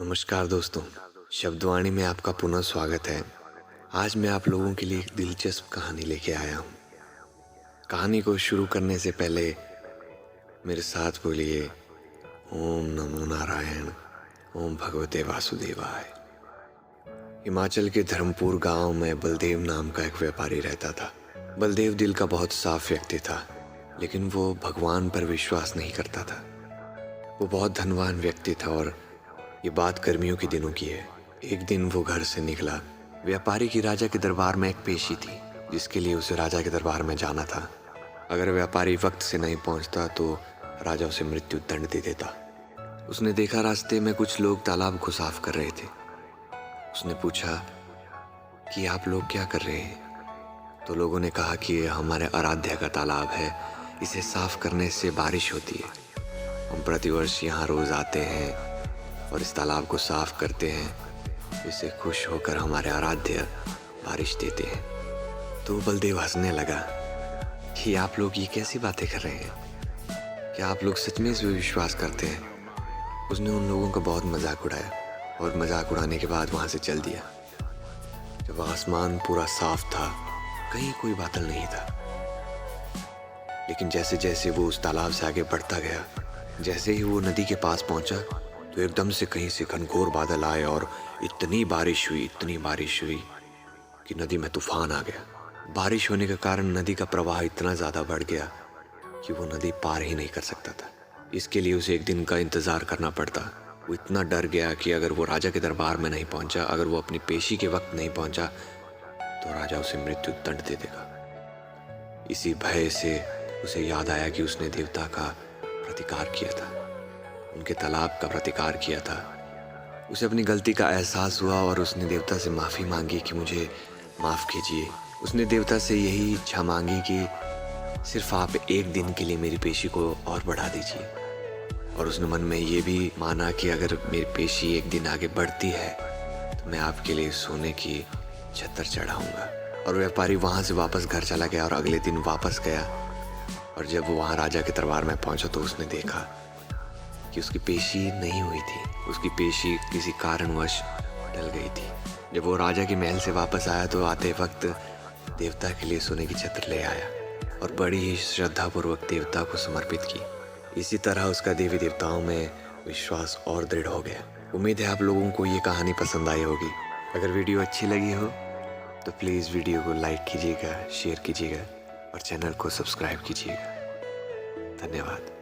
नमस्कार दोस्तों, शब्दवाणी में आपका पुनः स्वागत है। आज मैं आप लोगों के लिए एक दिलचस्प कहानी लेके आया हूँ। कहानी को शुरू करने से पहले मेरे साथ बोलिए ओम नमो नारायण, ओम भगवते वासुदेवाय। हिमाचल के धर्मपुर गांव में बलदेव नाम का एक व्यापारी रहता था। बलदेव दिल का बहुत साफ व्यक्ति था, लेकिन वो भगवान पर विश्वास नहीं करता था। वो बहुत धनवान व्यक्ति था और ये बात गर्मियों के दिनों की है। एक दिन वो घर से निकला। व्यापारी की राजा के दरबार में एक पेशी थी, जिसके लिए उसे राजा के दरबार में जाना था। अगर व्यापारी वक्त से नहीं पहुंचता तो राजा उसे मृत्यु दंड दे देता। उसने देखा रास्ते में कुछ लोग तालाब को साफ कर रहे थे। उसने पूछा कि आप लोग क्या कर रहे हैं? तो लोगों ने कहा कि ये हमारे आराध्या का तालाब है, इसे साफ करने से बारिश होती है। हम प्रतिवर्ष यहाँ रोज आते हैं और इस तालाब को साफ करते हैं, इससे खुश होकर हमारे आराध्य बारिश देते हैं। तो बलदेव हंसने लगा कि आप लोग ये कैसी बातें कर रहे हैं? क्या आप लोग सच में इस पे विश्वास करते हैं? उसने उन लोगों का बहुत मजाक उड़ाया और मजाक उड़ाने के बाद वहां से चल दिया। जब आसमान पूरा साफ था, कहीं कोई बादल नहीं था। लेकिन जैसे जैसे वो उस तालाब से आगे बढ़ता गया, जैसे ही वो नदी के पास पहुंचा तो एकदम से कहीं से घनघोर बादल आए और इतनी बारिश हुई कि नदी में तूफान आ गया। बारिश होने के कारण नदी का प्रवाह इतना ज़्यादा बढ़ गया कि वो नदी पार ही नहीं कर सकता था। इसके लिए उसे एक दिन का इंतज़ार करना पड़ता। वो इतना डर गया कि अगर वो राजा के दरबार में नहीं पहुंचा, अगर वो अपनी पेशी के वक्त नहीं पहुंचा, तो राजा उसे मृत्यु दंड दे देगा। इसी भय से उसे याद आया कि उसने देवता का प्रतिकार किया था, उनके तालाब का प्रतिकार किया था। उसे अपनी गलती का एहसास हुआ और उसने देवता से माफ़ी मांगी कि मुझे माफ़ कीजिए। उसने देवता से यही इच्छा मांगी कि सिर्फ आप एक दिन के लिए मेरी पेशी को और बढ़ा दीजिए। और उसने मन में ये भी माना कि अगर मेरी पेशी एक दिन आगे बढ़ती है तो मैं आपके लिए सोने की छतर चढ़ाऊँगा। और व्यापारी वहाँ से वापस घर चला गया और अगले दिन वापस गया। और जब वो वहाँ राजा के दरबार में पहुँचा तो उसने देखा कि उसकी पेशी नहीं हुई थी। उसकी पेशी किसी कारणवश टल गई थी। जब वो राजा के महल से वापस आया तो आते वक्त देवता के लिए सोने की छत्र ले आया और बड़ी ही श्रद्धापूर्वक देवता को समर्पित की। इसी तरह उसका देवी देवताओं में विश्वास और दृढ़ हो गया। उम्मीद है आप लोगों को ये कहानी पसंद आई होगी। अगर वीडियो अच्छी लगी हो तो प्लीज़ वीडियो को लाइक कीजिएगा, शेयर कीजिएगा और चैनल को सब्सक्राइब कीजिएगा। धन्यवाद।